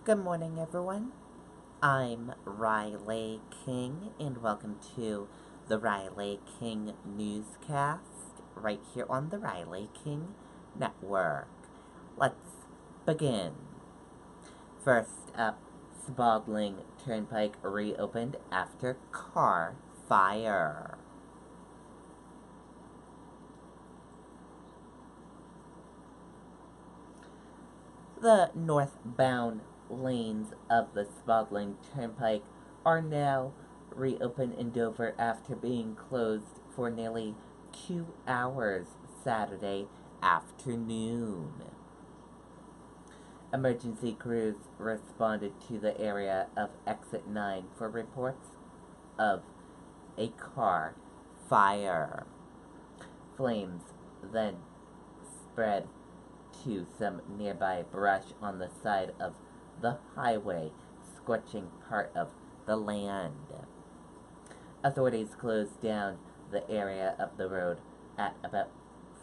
Good morning, everyone. I'm Riley King, and welcome to the Riley King Newscast right here on the Riley King Network. Let's begin. First up, Spalding Turnpike reopened after car fire. The northbound lanes of the Spalding Turnpike are now reopened in Dover after being closed for nearly 2 hours Saturday afternoon. Emergency crews responded to the area of Exit 9 for reports of a car fire. Flames then spread to some nearby brush on the side of the highway, scorching part of the land. Authorities closed down the area of the road at about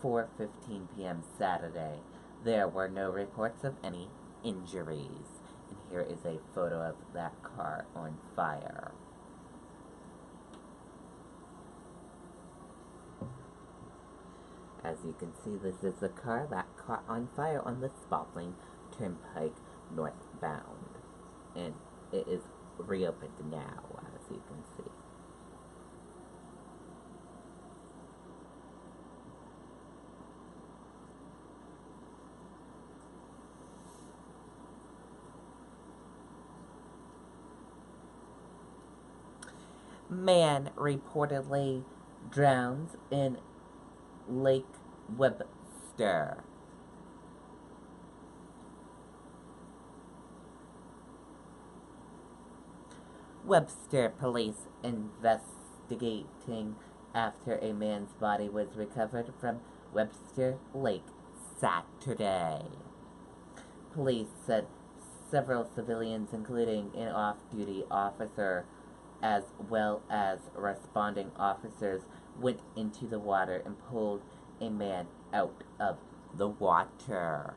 4:15 p.m. Saturday. There were no reports of any injuries. And here is a photo of that car on fire. As you can see, this is the car that caught on fire on the Spalding Turnpike northbound. And it is reopened now, as you can see. Man reportedly drowns in Lake Webster. Webster police investigating after a man's body was recovered from Webster Lake Saturday. Police said several civilians, including an off-duty officer, as well as responding officers, went into the water and pulled a man out of the water.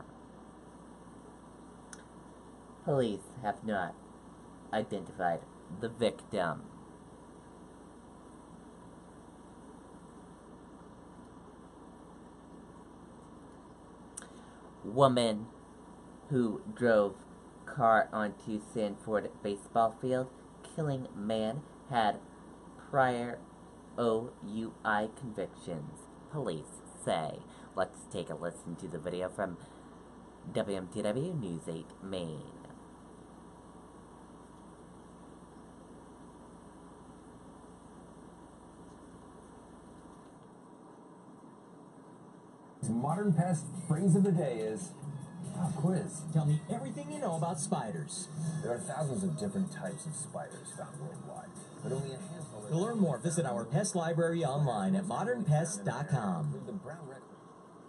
Police have not identified the victim. Woman who drove car onto Sanford baseball field, killing man, had prior OUI convictions, police say. Let's take a listen to the video from WMTW News 8 Maine. Modern Pest phrase of the day is quiz. Tell me everything you know about spiders. There are thousands of different types of spiders found worldwide, but only a handful. To learn more, visit our pest library online at modernpest.com.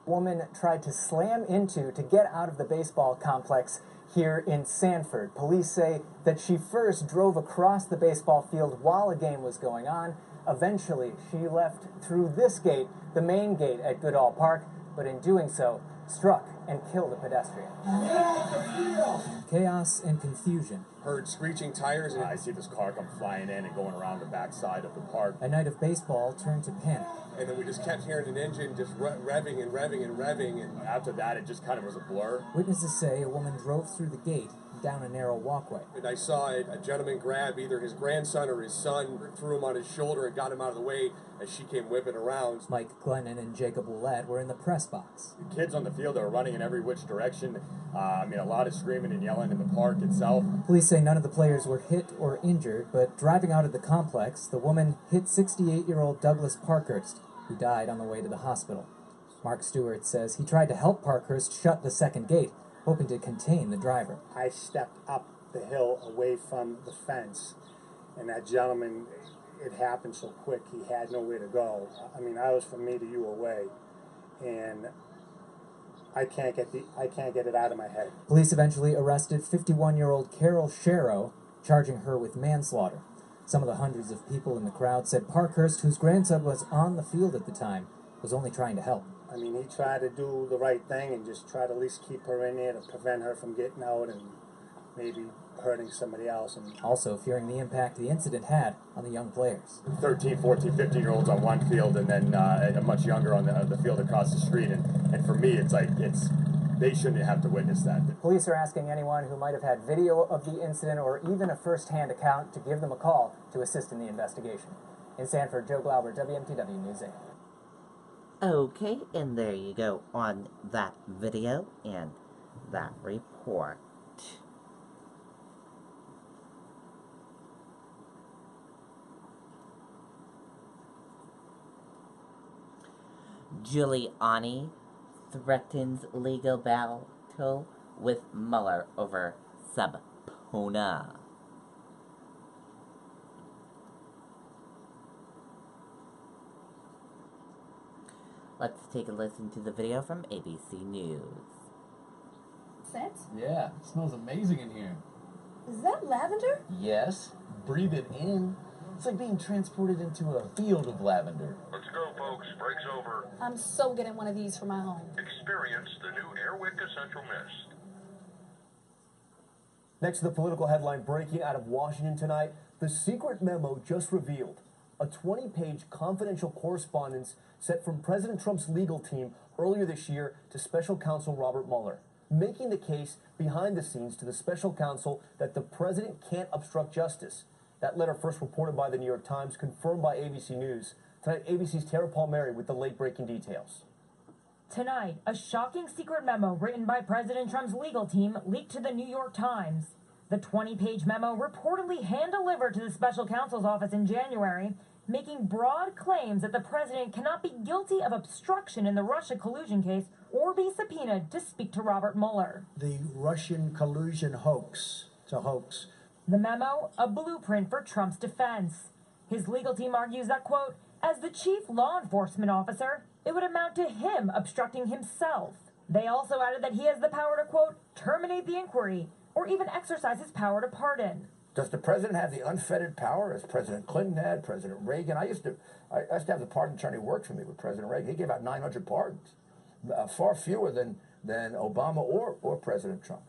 Woman tried to slam into to get out of the baseball complex here in Sanford. Police say that she first drove across the baseball field while a game was going on. Eventually, she left through this gate, the main gate at Goodall Park, but in doing so, struck and killed a pedestrian. Chaos and confusion. Heard screeching tires, and I see this car come flying in and going around the backside of the park. A night of baseball turned to panic. And then we just kept hearing an engine just revving and revving and revving, and after that, it just kind of was a blur. Witnesses say a woman drove through the gate down a narrow walkway. And I saw a gentleman grab either his grandson or his son, threw him on his shoulder and got him out of the way as she came whipping around. Mike Glennon and Jacob Willett were in the press box. The kids on the field are running in every which direction. A lot of screaming and yelling in the park itself. Police say none of the players were hit or injured, but driving out of the complex, the woman hit 68-year-old Douglas Parkhurst, who died on the way to the hospital. Mark Stewart says he tried to help Parkhurst shut the second gate, hoping to contain the driver. I stepped up the hill away from the fence, and that gentleman, it happened so quick, he had nowhere to go. I mean, I was from me to you away, and I can't get it out of my head. Police eventually arrested 51-year-old Carol Sharrow, charging her with manslaughter. Some of the hundreds of people in the crowd said Parkhurst, whose grandson was on the field at the time, was only trying to help. I mean, he tried to do the right thing and just try to at least keep her in there to prevent her from getting out, and maybe hurting somebody else. And Also fearing the impact the incident had on the young players. 13, 14, 15-year-olds on one field, and then a much younger on the field across the street. And for me, they shouldn't have to witness that. Police are asking anyone who might have had video of the incident or even a first-hand account to give them a call to assist in the investigation. In Sanford, Joe Glauber, WMTW News 8. Okay, and there you go on that video and that report. Giuliani threatens legal battle with Mueller over subpoena. Let's take a listen to the video from ABC News. Scent? Yeah, it smells amazing in here. Is that lavender? Yes, breathe it in. It's like being transported into a field of lavender. Let's go, folks. Break's over. I'm so getting one of these for my home. Experience the new Airwick Essential Mist. Next to the political headline breaking out of Washington tonight, the secret memo just revealed. A 20-page confidential correspondence sent from President Trump's legal team earlier this year to special counsel Robert Mueller, making the case behind the scenes to the special counsel that the president can't obstruct justice. That letter, first reported by the New York Times, confirmed by ABC News. Tonight, ABC's Tara Palmieri with the late-breaking details. Tonight, a shocking secret memo written by President Trump's legal team leaked to the New York Times. The 20-page memo reportedly hand-delivered to the special counsel's office in January, making broad claims that the president cannot be guilty of obstruction in the Russia collusion case or be subpoenaed to speak to Robert Mueller. The Russian collusion hoax. It's a hoax. The memo, a blueprint for Trump's defense. His legal team argues that, quote, as the chief law enforcement officer, it would amount to him obstructing himself. They also added that he has the power to, quote, terminate the inquiry or even exercise his power to pardon. Does the president have the unfettered power as President Clinton had, President Reagan? I used to have the pardon attorney work for me with President Reagan. He gave out 900 pardons, far fewer than Obama or President Trump.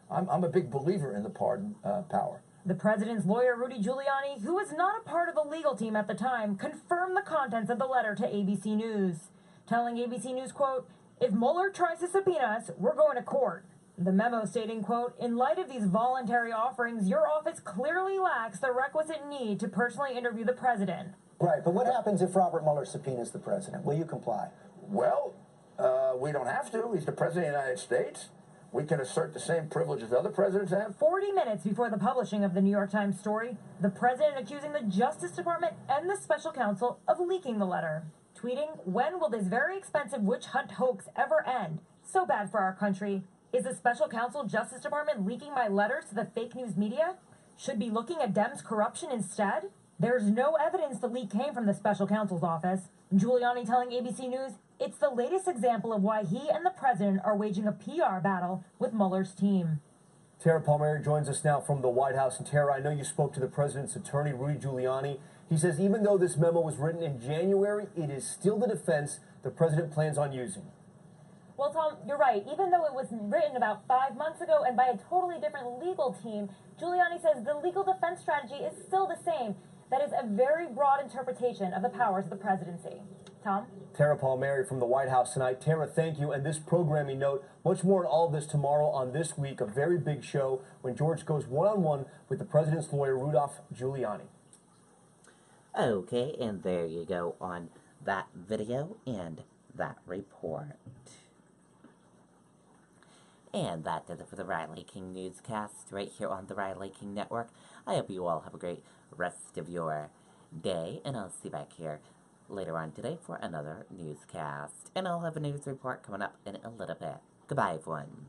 I'm a big believer in the pardon power. The president's lawyer, Rudy Giuliani, who was not a part of the legal team at the time, confirmed the contents of the letter to ABC News, telling ABC News, quote, if Mueller tries to subpoena us, we're going to court. The memo stating, quote, in light of these voluntary offerings, your office clearly lacks the requisite need to personally interview the president. Right, but what happens if Robert Mueller subpoenas the president? Will you comply? Well, we don't have to. He's the president of the United States. We can assert the same privileges other presidents have. 40 minutes before the publishing of the New York Times story, the president accusing the Justice Department and the special counsel of leaking the letter. Tweeting, when will this very expensive witch hunt hoax ever end? So bad for our country. Is the special counsel Justice Department leaking my letters to the fake news media? Should be looking at Dems' corruption instead? There's no evidence the leak came from the special counsel's office. Giuliani telling ABC News, it's the latest example of why he and the president are waging a PR battle with Mueller's team. Tara Palmieri joins us now from the White House. And Tara, I know you spoke to the president's attorney, Rudy Giuliani. He says even though this memo was written in January, it is still the defense the president plans on using. Well, Tom, you're right. Even though it was written about 5 months ago and by a totally different legal team, Giuliani says the legal defense strategy is still the same. That is a very broad interpretation of the powers of the presidency. Tom? Tara Palmieri from the White House tonight. Tara, thank you. And this programming note, much more on all of this tomorrow on This Week, a very big show when George goes one-on-one with the president's lawyer, Rudolph Giuliani. Okay, and there you go on that video and that report. And that does it for the Riley King Newscast right here on the Riley King Network. I hope you all have a great rest of your day, and I'll see you back here later on today for another newscast. And I'll have a news report coming up in a little bit. Goodbye, everyone.